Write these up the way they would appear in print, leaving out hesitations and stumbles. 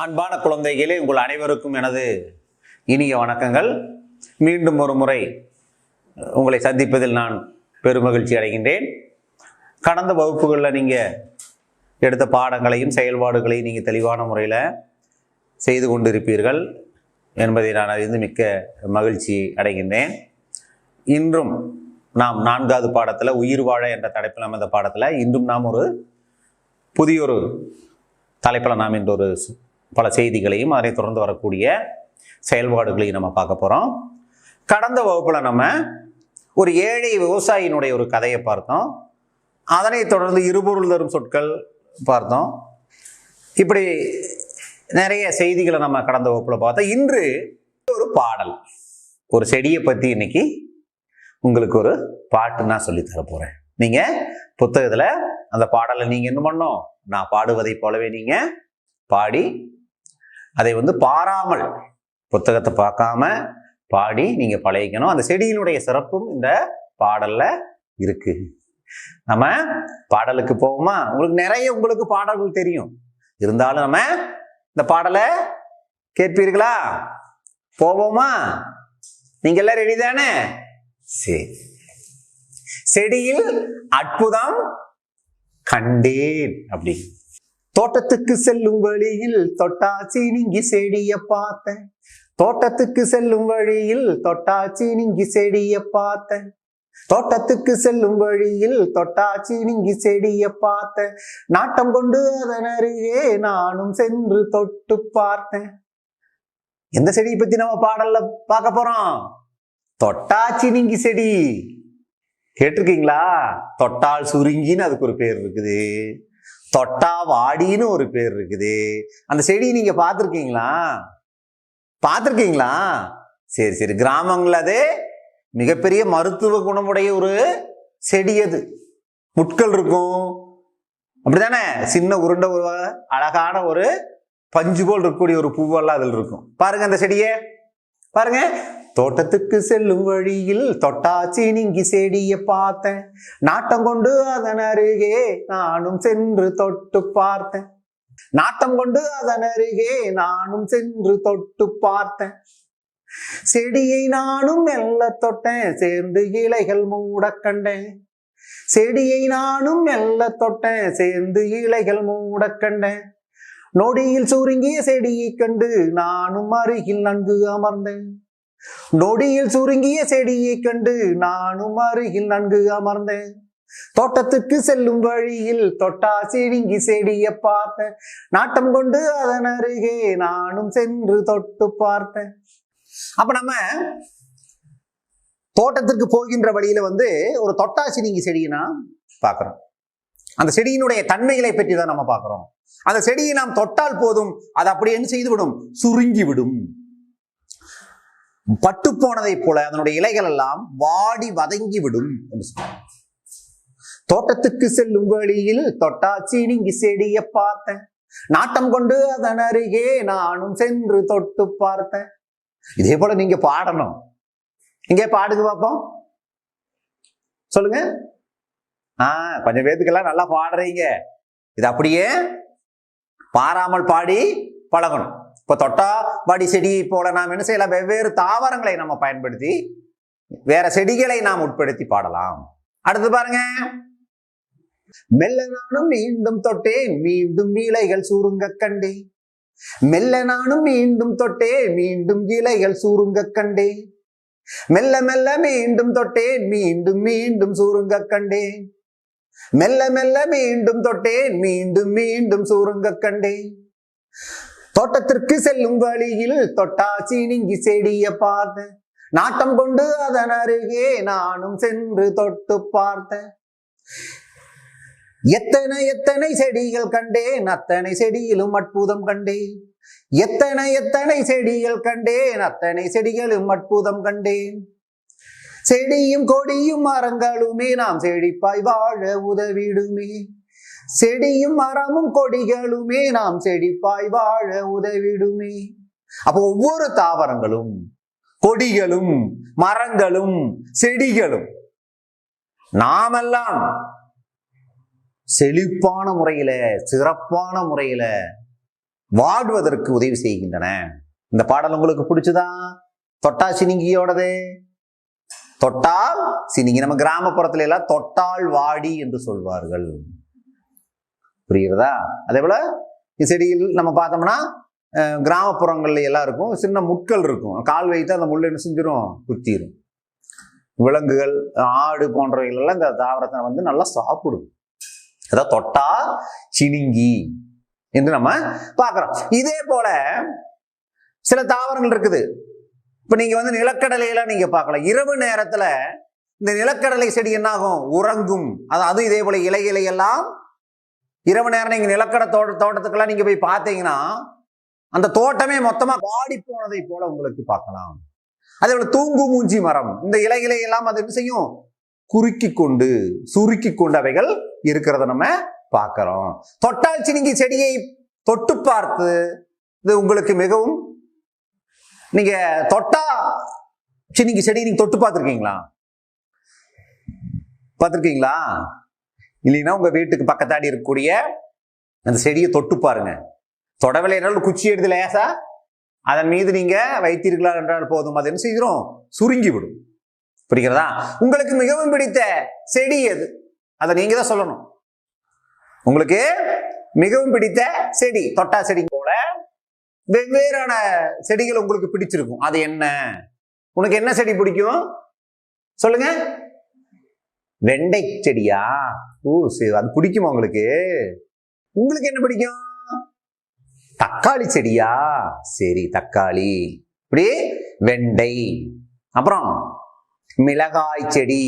அன்பான குழந்தைகளே, உங்கள் அனைவருக்கும் எனது இனிய வணக்கங்கள். மீண்டும் ஒரு முறை உங்களை சந்திப்பதில் நான் பெருமகிழ்ச்சி அடைகின்றேன். கடந்த வகுப்புகளில் நீங்கள் எடுத்த பாடங்களையும் செயல்பாடுகளையும் நீங்கள் தெளிவான முறையில் செய்து கொண்டிருப்பீர்கள் என்பதை நான் அறிந்து மிக்க மகிழ்ச்சி அடைகின்றேன். இன்றும் நாம் 4வது பாடத்தில் உயிர் வாழ என்ற தலைப்பில் அமைந்த பாடத்தில் இன்றும் நாம் ஒரு புதியொரு தலைப்பில் நாம் இன்று ஒரு பல செய்திகளையும் அதை தொடர்ந்து வரக்கூடிய செயல்பாடுகளையும் நம்ம பார்க்க போகிறோம். கடந்த வகுப்பில் நம்ம ஒரு ஏழை விவசாயியினுடைய ஒரு கதையை பார்த்தோம். அதனை தொடர்ந்து இருபொருள் தரும் சொற்கள் பார்த்தோம். இப்படி நிறைய செய்திகளை நம்ம கடந்த வகுப்பில் பார்த்தோம். இன்று ஒரு பாடல், ஒரு செடியை பற்றி இன்னைக்கு உங்களுக்கு ஒரு பாட்டு நான் சொல்லித்தர போகிறேன். நீங்கள் புத்தகத்தில் அந்த பாடலை நீங்கள் என்ன பண்ணணும், நான் பாடுவதை போலவே நீங்கள் பாடி அதை பாராமல் புத்தகத்தை பார்க்காம பாடி நீங்கள் பழகிக்கணும். அந்த செடியினுடைய சிறப்பும் இந்த பாடலில் இருக்கு. நம்ம பாடலுக்கு போவோமா? உங்களுக்கு பாடல்கள் தெரியும், இருந்தாலும் நம்ம இந்த பாடலை கேட்பீர்களா? போவோமா? நீங்க எல்லாம் ரெடி தானே? சரி. செடியில் அற்புதம் கண்டேன். அப்படி தோட்டத்துக்கு செல்லும் வழியில் தொட்டாச்சி நீங்கி செடிய பார்த்தேன். தோட்டத்துக்கு செல்லும் வழியில் தொட்டாச்சி நீங்கி செடிய பார்த்தேன். தோட்டத்துக்கு செல்லும் வழியில் தொட்டாச்சி நீங்கி செடிய பார்த்தேன். நாட்டம் கொண்டு அதன் அருகே நானும் சென்று தொட்டு பார்த்தேன். எந்த செடியை பத்தி நம்ம பாடல்ல பார்க்க போறோம்? தொட்டாச்சி நீங்கி செடி. கேட்டிருக்கீங்களா? தொட்டால் சுருங்கின்னு அதுக்கு ஒரு பேர் இருக்குது, தொட்டா வாடின்னு ஒரு பேர் இருக்குது. அந்த செடி நீங்க பார்த்துருக்கீங்களா? சரி சரி. கிராமங்கள் அது மிகப்பெரிய மருத்துவ குணமுடைய ஒரு செடி. அது முட்கள் இருக்கும், அப்படித்தானே? சின்ன உருண்டை ஒரு அழகான ஒரு பஞ்சு போல் இருக்கக்கூடிய ஒரு பூவெல்லாம் அதில் இருக்கும். பாருங்க அந்த செடியை பாருங்க. தோட்டத்துக்கு செல்லும் வழியில் தொட்டாச்சி நீங்கி செடிய பார்த்தேன். நாட்டம் கொண்டு அதன் அருகே நானும் சென்று தொட்டு பார்த்தேன். நாட்டம் கொண்டு அதன் அருகே நானும் சென்று தொட்டு பார்த்தேன். செடியை நானும் மெல்ல தொட்டேன், சேர்ந்து இலைகள் மூட கண்டேன். செடியை நானும் மெல்ல தொட்டேன், சேர்ந்து இலைகள் மூட கண்டேன். நொடியில் சுருங்கிய செடியை கண்டு நானும் அருகில் நன்கு அமர்ந்தேன். நொடியில் சுருங்கிய செடியை கண்டு நானும் அருகில் நன்கு அமர்ந்தேன். தோட்டத்துக்கு செல்லும் வழியில் தொட்டாச்சி நீங்கி செடிய பார்த்தேன். நாட்டம் கொண்டு அதன் அருகே நானும் சென்று தொட்டு பார்த்தேன். அப்ப நம்ம தோட்டத்திற்கு போகின்ற வழியில ஒரு தொட்டாச்சி நீங்கி செடியை நாம் பார்க்கிறோம். அந்த செடியினுடைய தன்மைகளை பற்றி தான் நம்ம பார்க்கிறோம். அந்த செடியை நாம் தொட்டால் போதும், அது அப்படியே என்ன செய்து விடும்? சுருங்கி விடும். பட்டு போனதை போல அதனுடைய இலைகள் எல்லாம் வாடி வதங்கி விடும் என்று சொல்றாங்க. தோட்டத்துக்கு செல்லும் வழியில் தொட்டாச்சி நீங்கி செடிய பார்த்தேன். நாட்டம் கொண்டு அதன் அருகே நானும் சென்று தொட்டு பார்த்தேன். இதே போல நீங்க பாடணும். இங்கே பாடுங்க பார்ப்போம், சொல்லுங்க. கொஞ்சம் பேத்துக்கெல்லாம் நல்லா பாடுறீங்க. இது அப்படியே பாராமல் பாடி பழகணும். இப்ப தொட்டா வாடி செடி போல நாம் என்ன செய்யலாம்? வெவ்வேறு தாவரங்களை நம்ம பயன்படுத்தி வேற செடிகளை நாம் உட்படுத்தி பாடலாம். அடுத்து பாருங்க. மெல்ல நானும் மீண்டும் தொட்டேன், மீண்டும் இலைகள் சுருங்க கண்டேன். மெல்ல நானும் மீண்டும் தொட்டேன், மீண்டும் இலைகள் சுருங்க கண்டேன். மெல்ல மெல்ல மீண்டும் தொட்டேன், மீண்டும் மீண்டும் சுருங்க கண்டேன். மெல்ல மெல்ல மீண்டும் தொட்டேன், மீண்டும் மீண்டும் சுருங்க கண்டேன். தோட்டத்திற்கு செல்லும் வழியில் தொட்டாச்சி நீங்கி செடிய பார்த்தேன். நாட்டம் கொண்டு அதன் அருகே நானும் சென்று தொட்டு பார்த்தேன். எத்தனை எத்தனை செடிகள் கண்டேன், அத்தனை செடியிலும் அற்புதம் கண்டேன். எத்தனை எத்தனை செடிகள் கண்டேன், அத்தனை செடிகளும் அற்புதம் கண்டேன். செடியும் கொடியும் மரங்களுமே நாம் செழிப்பாய் வாழ உதவிடுமே. செடியும் மரமும் கொடிகளுமே நாம் செழிப்பாய் வாழ உதவிடுமே. அப்போ ஒவ்வொரு தாவரங்களும் கொடிகளும் மரங்களும் செடிகளும் நாமெல்லாம் செழிப்பான முறையில சிறப்பான முறையில வாடுவதற்கு உதவி செய்கின்றன. இந்த பாடல் உங்களுக்கு பிடிச்சதா? தொட்டா சினிங்கியோடது. தொட்டால் சினிங்கி. நம்ம கிராமப்புறத்துல எல்லாம் தொட்டால் வாடி என்று சொல்வார்கள். புரிகிறதா? அதே போல செடியில் நம்ம பார்த்தோம்னா கிராமப்புறங்கள்ல எல்லாம் இருக்கும், சின்ன முட்கள் இருக்கும், கால் வைத்து அந்த முள் என்ன செஞ்சிடும், குத்திரும். விலங்குகள், ஆடு போன்றவைகள் எல்லாம் இந்த தாவரத்தை வந்து நல்லா சாப்பிடும். அதாவது தொட்டா சினிங்கி என்று நம்ம பார்க்கிறோம். இதே போல சில தாவரங்கள் இருக்குது. இப்ப நீங்க வந்து நிலக்கடலையெல்லாம் நீங்க பார்க்கலாம். இரவு நேரத்துல இந்த நிலக்கடலை செடி என்ன ஆகும், உறங்கும். அது இதே போல இலையெல்லாம் இரவு நேரம் நீங்க நிலக்கடை தோட்டத்துக்கெல்லாம் நீங்க போய் பார்த்தீங்கன்னா அந்த தோட்டமே மொத்தமா வாடி போனதை போல உங்களுக்கு பார்க்கலாம். அதே போல தூங்கு மூஞ்சி மரம், இந்த இலைகளை எல்லாம் அது என்ன செய்யும், சுருக்கி கொண்டு அவைகள் இருக்கிறத நம்ம பார்க்கிறோம். தொட்டால் சினிங்கி செடியை தொட்டு பார்த்து இது உங்களுக்கு மிகவும், நீங்க தொட்டா சினிங்கி செடி நீங்க தொட்டு பார்த்திருக்கீங்களா? இல்லைன்னா உங்க வீட்டுக்கு பக்கத்தாடி இருக்கக்கூடிய அந்த செடியை தொட்டு பாருங்க. தொடவில்லை என்றால் குச்சி எடுத்து லேசா அதன் மீது நீங்க வைத்தீர்களா என்றால் போதும், அது என்ன செய்கிறோம், சுருங்கி விடும். புரிகிறதா? உங்களுக்கு மிகவும் பிடித்த செடி எது? அதை நீங்க தான் சொல்லணும். உங்களுக்கு மிகவும் பிடித்த செடி, தொட்டா செடி போல வெவ்வேறான செடிகள் உங்களுக்கு பிடிச்சிருக்கும். அது என்ன? உனக்கு என்ன செடி பிடிக்கும் சொல்லுங்க. வெண்டை செடியா? ஓ சரி, அது பிடிக்குமா உங்களுக்கு? உங்களுக்கு என்ன பிடிக்கும்? தக்காளி செடியா? சரி, தக்காளி. இப்படி வெண்டை, அப்புறம் மிளகாய் செடி,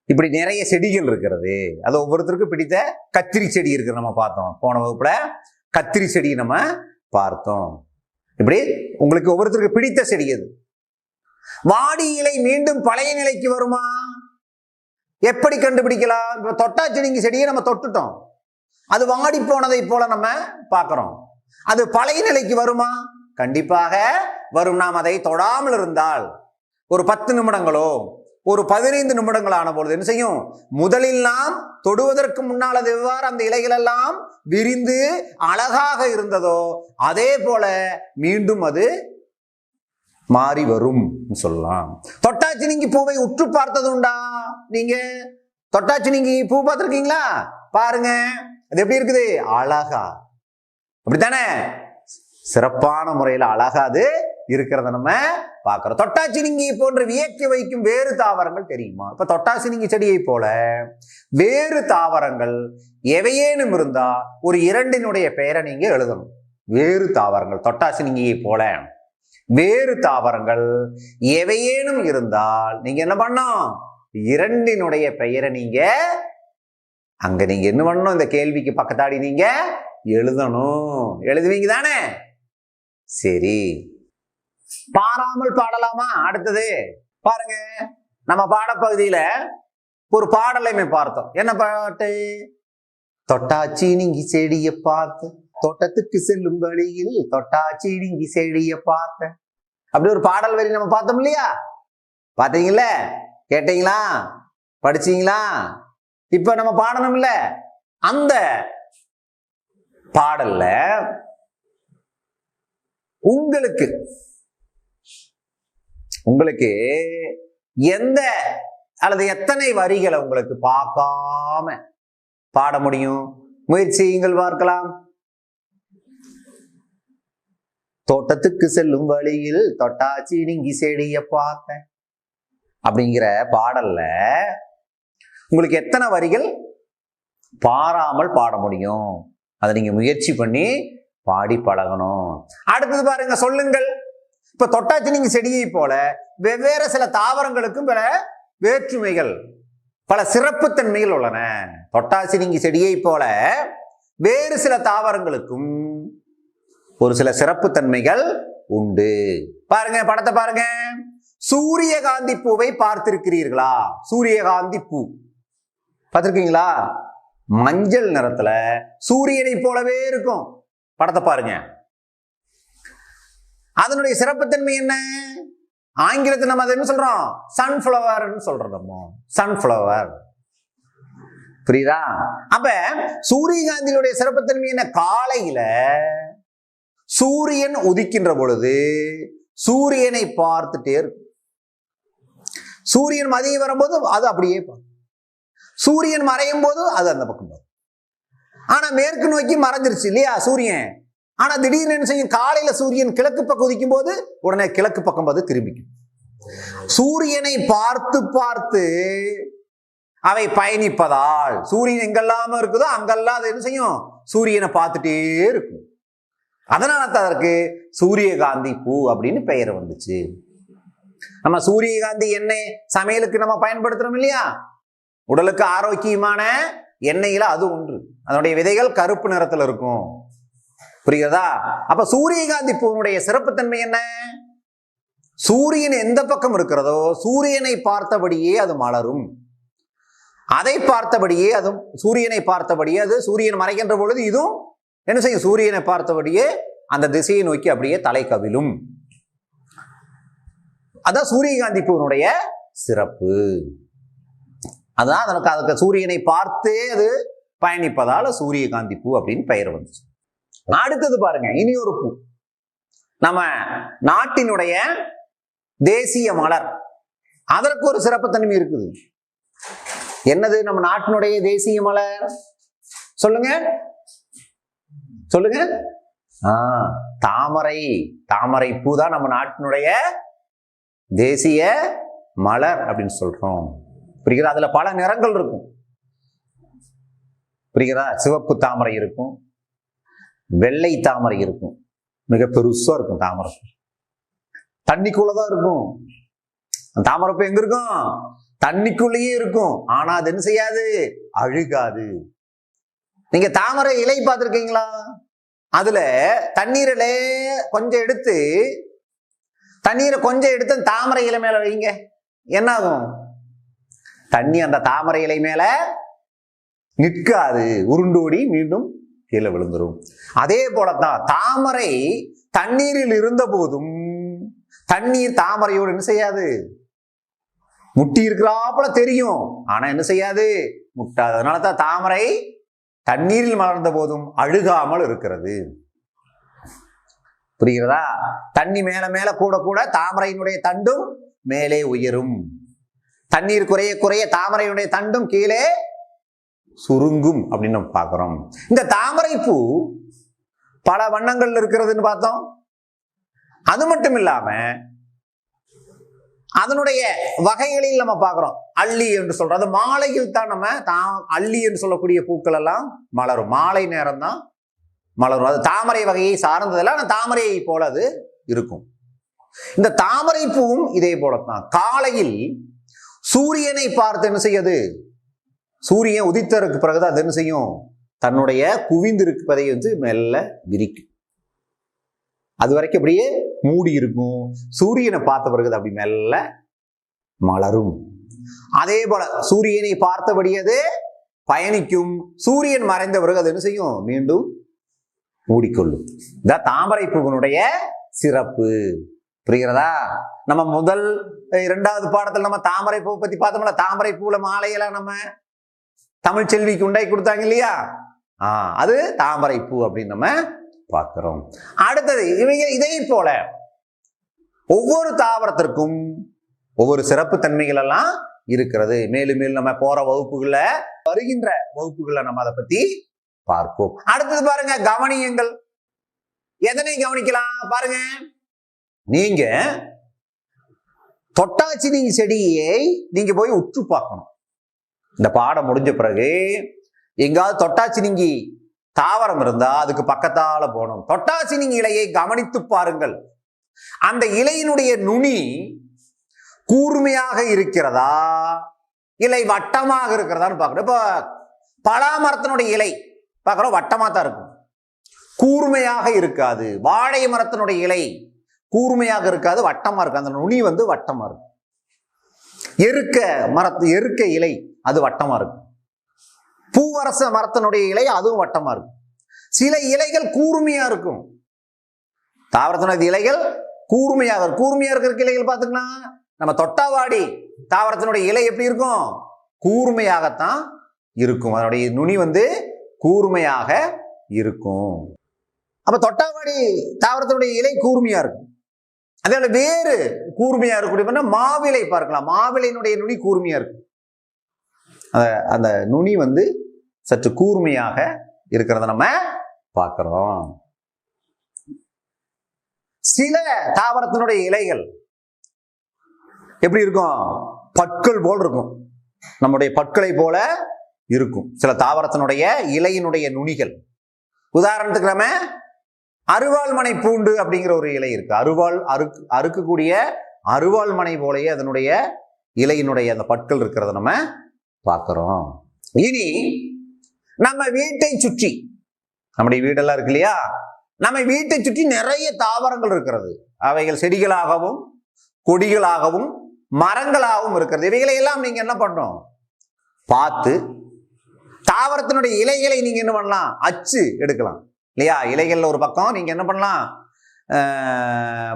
இப்படி நிறைய செடிகள் இருக்கிறது. அது ஒவ்வொருத்தருக்கும் பிடித்த கத்திரி செடி இருக்கு. நம்ம பார்த்தோம் போன வகுப்புல, கத்திரி செடி நம்ம பார்த்தோம். இப்படி உங்களுக்கு ஒவ்வொருத்தருக்கு பிடித்த செடி எது? வாடி இலை மீண்டும் பழைய நிலைக்கு வருமா? எப்படி கண்டுபிடிக்கலாம்? இப்ப தொட்டா சினிங்கி செடியை நம்ம தொட்டுட்டோம், அது வாடி போனதை போல நம்ம பார்க்கிறோம். அது பழைய நிலைக்கு வருமா? கண்டிப்பாக வரும். நாம் அதை தொடாமல் இருந்தால் ஒரு 10 நிமிடங்களோ ஒரு 15 நிமிடங்கள் ஆன பொழுது என்ன செய்யும், முதலில் நாம் தொடுவதற்கு முன்னால் அது எவ்வாறு அந்த இலைகள் எல்லாம் விரிந்து அழகாக இருந்ததோ அதே போல மீண்டும் அது மாறி வரும் சொல்லலாம். தொட்டாச்சி நீங்கி பூவை உற்று பார்த்தது உண்டா? நீங்க தொட்டாச்சி நீங்கி பூ பார்த்திருக்கீங்களா? பாருங்க, அது எப்படி இருக்குது, அழகா. அப்படித்தானே? சிறப்பான முறையில் அழகா அது இருக்கிறத நம்ம பார்க்கிறோம். தொட்டாச்சி நீங்கி போன்ற வியக்க வைக்கும் வேறு தாவரங்கள் தெரியுமா? இப்ப தொட்டாச்சி நீங்கி செடியை போல வேறு தாவரங்கள் எவையேனும் இருந்தா ஒரு 2 பெயரை நீங்க எழுதணும். வேறு தாவரங்கள், தொட்டாச்சி நீங்கியை போல வேறு தாவரங்கள் எவையேனும் இருந்தால் நீங்க என்ன பண்ணணும், 2 பெயரை நீங்க அங்க நீங்க என்ன பண்ணணும், இந்த கேள்விக்கு பக்கத்தாடி நீங்க எழுதணும். எழுதுவீங்க தானே? சரி, பாடாமல் பாடலாமா? அடுத்தது பாருங்க, நம்ம பாடப்பகுதியில ஒரு பாடலைமை பார்த்தோம். என்ன பாட்டு? தொட்டாச்சி நீங்கி செடிய பார்த்து தோட்டத்துக்கு செல்லும் வழியில் தொட்டாச்சி நீங்கி செடிய பார்த்த, அப்படி ஒரு பாடல் வரி நம்ம பார்த்தோம் இல்லையா? பார்த்தீங்கல்ல? கேட்டீங்களா? படிச்சீங்களா? இப்ப நம்ம பாடணும் இல்ல, அந்த பாடல்ல உங்களுக்கு எந்த அல்லது எத்தனை வரிகளை உங்களுக்கு பார்க்காம பாட முடியும்? முயற்சியுங்கள், பார்க்கலாம். தோட்டத்துக்கு செல்லும் வழியில் தொட்டாச்சி நீங்கி செடிய பார்த்த அப்படிங்கிற பாடல்ல உங்களுக்கு எத்தனை வரிகள் பாராமல் பாட முடியும்? அதை நீங்க முயற்சி பண்ணி பாடி பழகணும். அடுத்தது பாருங்க, சொல்லுங்கள். இப்ப தொட்டாச்சி நீங்கி செடியை போல வெவ்வேறு சில தாவரங்களுக்கும் பல வேற்றுமைகள், பல சிறப்புத்தன்மைகள் உள்ளன. தொட்டாச்சி நீங்கி செடியை போல வேறு சில தாவரங்களுக்கும் ஒரு சில சிறப்புத்தன்மைகள் உண்டு. பாருங்க, படத்தை பாருங்க. சூரியகாந்தி பூவை பார்த்திருக்கிறீர்களா? சூரியகாந்தி பூ பார்த்திருக்கீங்களா? மஞ்சள் நிறத்துல சூரியனை போலவே இருக்கும். படத்தை பாருங்க. அதனுடைய சிறப்புத்தன்மை என்ன? ஆங்கிலத்தில் நம்ம அதை என்ன சொல்றோம்? சன்ஃபிளவர் சொல்றோம். நம்ம சன்ஃபிளவர். புரியுதா? அப்ப சூரியகாந்தியினுடைய சிறப்புத்தன்மை என்ன? காலையில சூரியன் உதிக்கின்ற பொழுது சூரியனை பார்த்துட்டே இருக்கும். சூரியன் மதியம் வரும்போது அது அப்படியே பார்க்கும். சூரியன் மறையும் போது அது அந்த பக்கம் பார்க்கும். ஆனா மேற்கு நோக்கி மறைஞ்சிருச்சு இல்லையா சூரியன். ஆனா திடீர்னு என்ன செய்யும்? காலையில சூரியன் கிழக்கு பக்கம் உதிக்கும் போது உடனே கிழக்கு பக்கம் பார்த்து திரும்பிக்கும். சூரியனை பார்த்து பார்த்து அவை பயணிப்பதால் சூரியன் எங்கெல்லாம இருக்குதோ அங்கெல்லாம் அது என்ன செய்யும்? சூரியனை பார்த்துட்டே இருக்கும். அதனால தான் அதற்கு சூரியகாந்தி பூ அப்படின்னு பெயர் வந்துச்சு. நம்ம சூரியகாந்தி எண்ணெய் சமையலுக்கு நம்ம பயன்படுத்துறோம் இல்லையா? உடலுக்கு ஆரோக்கியமான எண்ணெயில அது ஒன்று. அதனுடைய விதைகள் கருப்பு நிறத்துல இருக்கும். புரியுதா? அப்ப சூரியகாந்தி பூனுடைய சிறப்புத்தன்மை என்ன? சூரியன் எந்த பக்கம் இருக்கிறதோ சூரியனை பார்த்தபடியே அது மலரும். அதை பார்த்தபடியே அதுவும் சூரியனை பார்த்தபடியே அது சூரியன் மறைக்கின்ற பொழுது இதுவும் என்ன செய்யும்? சூரியனை பார்த்தபடியே அந்த திசையை நோக்கி அப்படியே தலை கவிழும். அதான் சூரியகாந்தி பூனுடைய சிறப்பு. அதான் அதுக்கு சூரியனை பார்த்தே அது பயணிப்பதால சூரியகாந்தி பூ அப்படின்னு பெயர் வந்துச்சு. அடுத்தது பாருங்க, இனி ஒரு பூ நம்ம நாட்டினுடைய தேசிய மலர். அதற்கு ஒரு சிறப்புத்தன்மை இருக்குது. என்னது நம்ம நாட்டினுடைய தேசிய மலர்? சொல்லுங்க சொல்லுங்க. தாமரை. தாமரை பூ தான் நம்ம நாட்டினுடைய தேசிய மலர் அப்படின்னு சொல்றோம். புரியுதா? அதுல பல நிறங்கள் இருக்கும். புரியுதா? சிவப்பு தாமரை இருக்கும், வெள்ளை தாமரை இருக்கும், மிக பெருசா இருக்கும் தாமரை. தண்ணிக்குள்ளதான் இருக்கும். தாமரைப்பூ எங்க இருக்கும்? தண்ணிக்குள்ளேயே இருக்கும். ஆனா அது என்ன செய்யாது? அழுகாது. நீங்க தாமரை இலை பார்த்திருக்கீங்களா? அதுல தண்ணீரிலே கொஞ்சம் எடுத்து தாமரை இலை மேல வைங்க, என்ன ஆகும்? தண்ணி அந்த தாமரை இலை மேல நிற்காது, உருண்டோடி மீண்டும் கீழே விழுந்துரும். அதே போலத்தான் தாமரை தண்ணீரில் இருந்த போதும் தண்ணீர் தாமரையோடு என்ன செய்யாது? முட்டி இருக்கிறாப்புல தெரியும், ஆனா என்ன செய்யாது? முட்டாது. அதனாலதான் தாமரை தண்ணீரில் மலர்ந்த போதும் அழுகாமல் இருக்கிறது. புரிகிறதா? தண்ணி மேல மேல கூட கூட தாமரையினுடைய தண்டும் மேலே உயரும். தண்ணீர் குறைய குறைய தாமரையினுடைய தண்டும் கீழே சுருங்கும் அப்படின்னு நம்ம பார்க்கிறோம். இந்த தாமரை பூ பல வண்ணங்கள் இருக்கிறதுன்னு பார்த்தோம். அது மட்டும் இல்லாம அதனுடைய வகைகளில் நம்ம பார்க்கிறோம். அள்ளி என்று சொல்றோம். அது மாலையில் தான் நம்ம அள்ளி என்று சொல்லக்கூடிய பூக்கள் எல்லாம் மலரும். மாலை நேரம் தான் மலரும். அது தாமரை வகையை சார்ந்ததெல்லாம் தாமரையை போல அது இருக்கும். இந்த தாமரை பூவும் இதே போலத்தான். காலையில் சூரியனை பார்த்து என்ன செய்யாது? சூரியன் உதித்தருக்கு பிறகுதான் அது என்ன செய்யும்? தன்னுடைய குவிந்திருப்பதை மெல்ல விரிக்கும். அது வரைக்கும் அப்படியே மூடி இருக்கும். சூரியனை பார்த்த பிறகு அப்படி மெல்ல மலரும். அதே போல சூரியனை பார்த்தபடியே அது பயணிக்கும். சூரியன் மறைந்த பிறகு அது என்ன செய்யும்? மீண்டும் மூடிக்கொள்ளும். இதான் தாமரை பூவினுடைய சிறப்பு. புரிகிறதா? நம்ம முதல் 2வது பாடத்துல நம்ம தாமரை பூ பத்தி பார்த்தோம்ல. தாமரை பூல மாலையெல்லாம் நம்ம தமிழ் செல்விக்கு உண்டாக்கி கொடுத்தாங்க இல்லையா? அது தாமரை பூ அப்படின்னு நம்ம பார்க்கிறோம். அடுத்தது இவங்க இதே போல ஒவ்வொரு தாவரத்திற்கும் ஒவ்வொரு சிறப்பு தன்மைகள் எல்லாம் இருக்கிறது. மேலும் மேலும் நம்ம போற வகுப்புகள்ல, வருகின்ற வகுப்புகள்ல நம்ம அதை பத்தி பார்ப்போம். அடுத்தது பாருங்க, கவனியங்கள். எதனை கவனிக்கலாம் பாருங்க. நீங்க தொட்டாச்சினி செடியை நீங்க போய் உற்று பார்க்கணும். இந்த பாடம் முடிஞ்ச பிறகு எங்காவது தொட்டாச்சினிங்கி தாவரம் இருந்தா அதுக்கு பக்கத்தால போகணும். தொட்டாச்சினிங்கி இலையை கவனித்து பாருங்கள். அந்த இலையினுடைய நுனி கூர்மையாக இருக்கிறதா இலை வட்டமாக இருக்கிறதான்னு பார்க்கணும். இப்ப பலாமரத்தினுடைய இலை பார்க்கிறோம், வட்டமா தான் இருக்கும், கூர்மையாக இருக்காது. வாழை மரத்தினுடைய இலை கூர்மையாக இருக்காது, வட்டமா இருக்கு. அந்த நுனி வட்டமா இருக்கும். எருக்க இலை அது வட்டமா இருக்கும். பூவரச மரத்தினுடைய இலை அதுவும் வட்டமா இருக்கும். சில இலைகள் கூர்மையா இருக்கும். தாவரத்தினுடைய இலைகள் கூர்மையா இருக்கிற இலைகள் பார்த்துக்கலாம். நம்ம தொட்டாவாடி தாவரத்தினுடைய இலை எப்படி இருக்கும்? கூர்மையாகத்தான் இருக்கும். அதனுடைய நுனி கூர்மையாக இருக்கும். அப்ப தொட்டாவாடி தாவரத்தினுடைய இலை கூர்மையா இருக்கும். அதே போல வேறு கூர்மையா இருக்கக்கூடிய மாவிலை பார்க்கலாம். மாவிலையினுடைய நுனி கூர்மையா இருக்கும். அந்த நுனி சற்று கூர்மையாக இருக்கிறத நம்ம பார்க்கிறோம். சில தாவரத்தினுடைய இலைகள் எப்படி இருக்கும்? பற்கள் போல் இருக்கும். நம்முடைய பற்களை போல இருக்கும் சில தாவரத்தினுடைய இலையினுடைய நுனிகள். உதாரணத்துக்கு நம்ம அருவாள் மனை பூண்டு அப்படிங்கிற ஒரு இலை இருக்கு. அறுக்கக்கூடிய அருவாள் மனை போலயே அதனுடைய இலையினுடைய அந்த பற்கள் இருக்கிறத நம்ம பார்க்கிறோம். இனி நம்ம வீட்டை சுற்றி, நம்முடைய வீடெல்லாம் இருக்கு இல்லையா, நம்ம வீட்டை சுற்றி நிறைய தாவரங்கள் இருக்கிறது. அவைகள் செடிகளாகவும் கொடிகளாகவும் மரங்களாகவும் இருக்கிறது. இவைகளை எல்லாம் நீங்க என்ன பண்ணணும்? பார்த்து தாவரத்தினுடைய இலைகளை நீங்க என்ன பண்ணலாம்? அச்சு எடுக்கலாம் இல்லையா? இலைகள்ல ஒரு பக்கம் நீங்க என்ன பண்ணலாம்?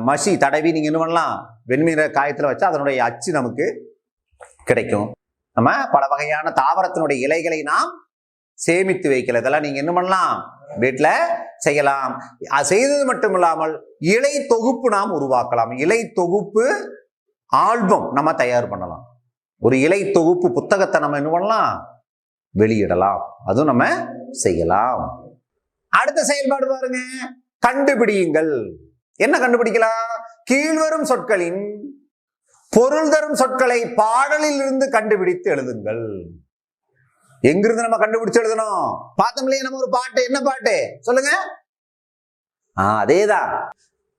மசி தடவி நீங்க என்ன பண்ணலாம்? வெண்மீர காயத்துல வச்சா அதனுடைய அச்சு நமக்கு கிடைக்கும். நம்ம பல வகையான தாவரத்தினுடைய இலைகளை நாம் சேமித்து வைக்கல. இதெல்லாம் நீங்க என்ன பண்ணலாம்? வீட்டுல செய்யலாம். அது செய்தது மட்டும் இல்லாமல் இலை தொகுப்பு நாம் உருவாக்கலாம். இலை தொகுப்பு ஆல்பம் நம்ம தயார் பண்ணலாம். ஒரு இலை தொகுப்பு புத்தகத்தை நம்ம என்ன பண்ணலாம்? வெளியிடலாம். அதுவும் நம்ம செய்யலாம். அடுத்த செயல்பாடு பாருங்க, கண்டுபிடியுங்கள். என்ன கண்டுபிடிக்கலாம்? கீழ்வரும் சொற்களின் பொருள் தரும் சொற்களை பாடலில் இருந்து கண்டுபிடித்து எழுதுங்கள். எங்கிருந்து நம்ம கண்டுபிடிச்சு எழுதணும்? பார்த்தோம் இல்லையா நம்ம ஒரு பாட்டு. என்ன பாட்டு சொல்லுங்க? அதேதான்.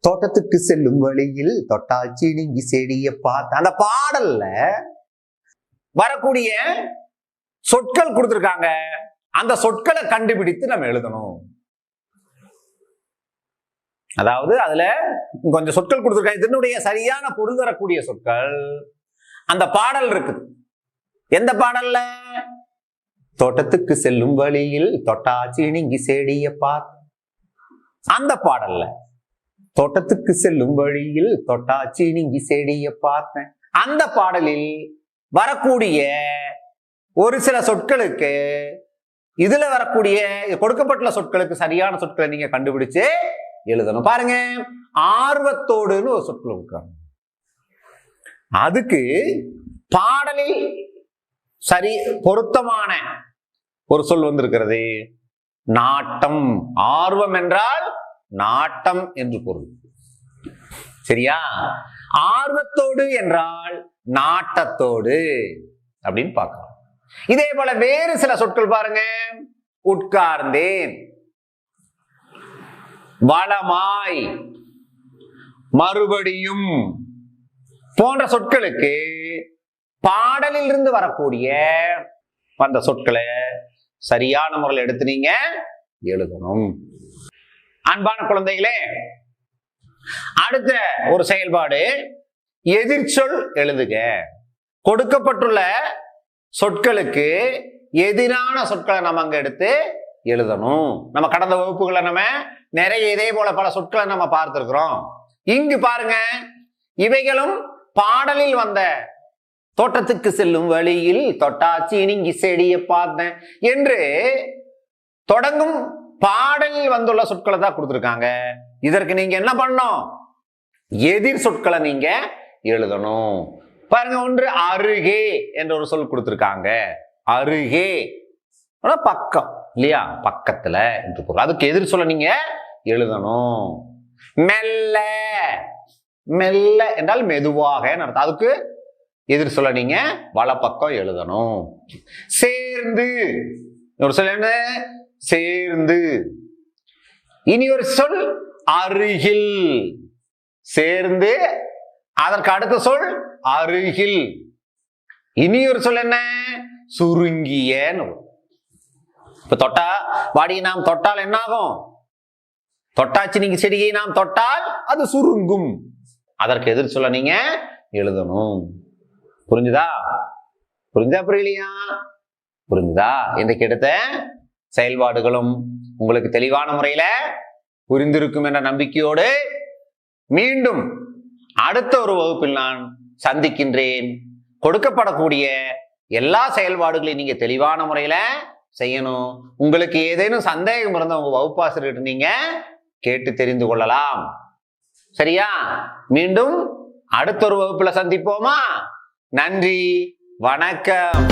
தோட்டத்துக்கு செல்லும் வழியில் தொட்டாச்சி நீங்கி செடிய பார்த்த அந்த பாடல்ல வரக்கூடிய சொற்கள் கொடுத்திருக்காங்க. அந்த சொற்களை கண்டுபிடித்து நம்ம எழுதணும். அதாவது அதுல கொஞ்சம் சொற்கள் கொடுத்திருக்காங்க. இதனுடைய சரியான பொருள் தரக்கூடிய சொற்கள் அந்த பாடல் இருக்குது. எந்த பாடல்ல? தோட்டத்துக்கு செல்லும் வழியில் தொட்டாச்சி நீங்கி செடிய பார்த்த அந்த பாடல்ல. தோட்டத்துக்கு செல்லும் வழியில் தொட்டாச்சி நீங்கி செடிய பார்த்தேன் அந்த பாடலில் வரக்கூடிய ஒரு சில சொற்களுக்கு, இதுல வரக்கூடிய கொடுக்கப்பட்டுள்ள சொற்களுக்கு சரியான சொற்களை நீங்க கண்டுபிடிச்சு எழுதணும். பாருங்க, ஆர்வத்தோடுன்னு ஒரு சொற்கள் கொடுக்குறாங்க. அதுக்கு பாடலில் சரி பொருத்தமான ஒரு சொல் வந்திருக்கிறது, நாட்டம். ஆர்வம் என்றால் நாட்டம் என்று பொருள். சரியா? ஆர்வத்தோடு என்றால் நாட்டத்தோடு அப்படின்னு பார்க்கலாம். இதே போல வேறு சில சொற்கள் பாருங்க, உட்கார்ந்தேன், வளமாய், மறுபடியும் போன்ற சொற்களுக்கு பாடலில் இருந்து வரக்கூடிய அந்த சொற்களை சரியான முறையில் எடுத்து நீங்க எழுதணும். அன்பான குழந்தைகளே, அடுத்த ஒரு செயல்பாடு எதிர்ச்சொல் எழுதுக. கொடுக்கப்பட்டுள்ள சொற்களுக்கு எதிரான சொற்களை நம்ம அங்க எடுத்து எழுதணும். நம்ம கடந்த வகுப்புகளை நம்ம நிறைய இதே போல பல சொற்களை நம்ம பார்த்திருக்கிறோம். இங்கு பாருங்க, இவைகளும் பாடலில் வந்த தோட்டத்துக்கு செல்லும் வழியில் தொட்டாச்சி நீங்கி செடிய பார்த்தேன் என்று தொடங்கும் பாடலில் வந்துள்ள சொற்களை தான் கொடுத்திருக்காங்க. இதற்கு நீங்க என்ன பண்ணணும்? எதிர் சொற்களை நீங்க எழுதணும். பாருங்க, ஒன்று அருகே என்ற ஒரு சொல் கொடுத்திருக்காங்க. அருகே பக்கம் இல்லையா? பக்கத்துல என்று பொருள். அதுக்கு எதிர் சொல்ல நீங்க எழுதணும். மெல்ல, மெல்ல என்றால் மெதுவாக அர்த்தம். அதுக்கு எதிர் சொல்ல நீங்க வலப்பக்கம் எழுதணும். சேர்ந்து ஒரு சொல் என்ன? சேர்ந்து. இனி ஒரு சொல் அருகில். சேர்ந்து, அதற்கு அடுத்த சொல் அருகில். இனி ஒரு சொல் என்ன? சுருங்கிய. இப்ப தொட்டா வாடியை நாம் தொட்டால் என்ன ஆகும்? தொட்டாச்சி நீங்க செடியை நாம் தொட்டால் அது சுருங்கும். அதற்கு எதிர் சொல்ல நீங்க எழுதணும். புரிஞ்சுதா? புரிஞ்சா புரியலையா? புரிஞ்சுதா? இன்றைக்கு எடுத்த செயல்பாடுகளும் உங்களுக்கு தெளிவான முறையில புரிந்திருக்கும் என்ற நம்பிக்கையோடு மீண்டும் அடுத்த ஒரு வகுப்பில் நான் சந்திக்கின்றேன். கொடுக்கப்படக்கூடிய எல்லா செயல்பாடுகளையும் நீங்க தெளிவான முறையில செய்யணும். உங்களுக்கு ஏதேனும் சந்தேகம் இருந்தா உங்க வகுப்பாசிரியர்கிட்ட நீங்க கேட்டு தெரிந்து கொள்ளலாம். சரியா? மீண்டும் அடுத்த ஒரு வகுப்புல சந்திப்போமா? நன்றி, வணக்கம்.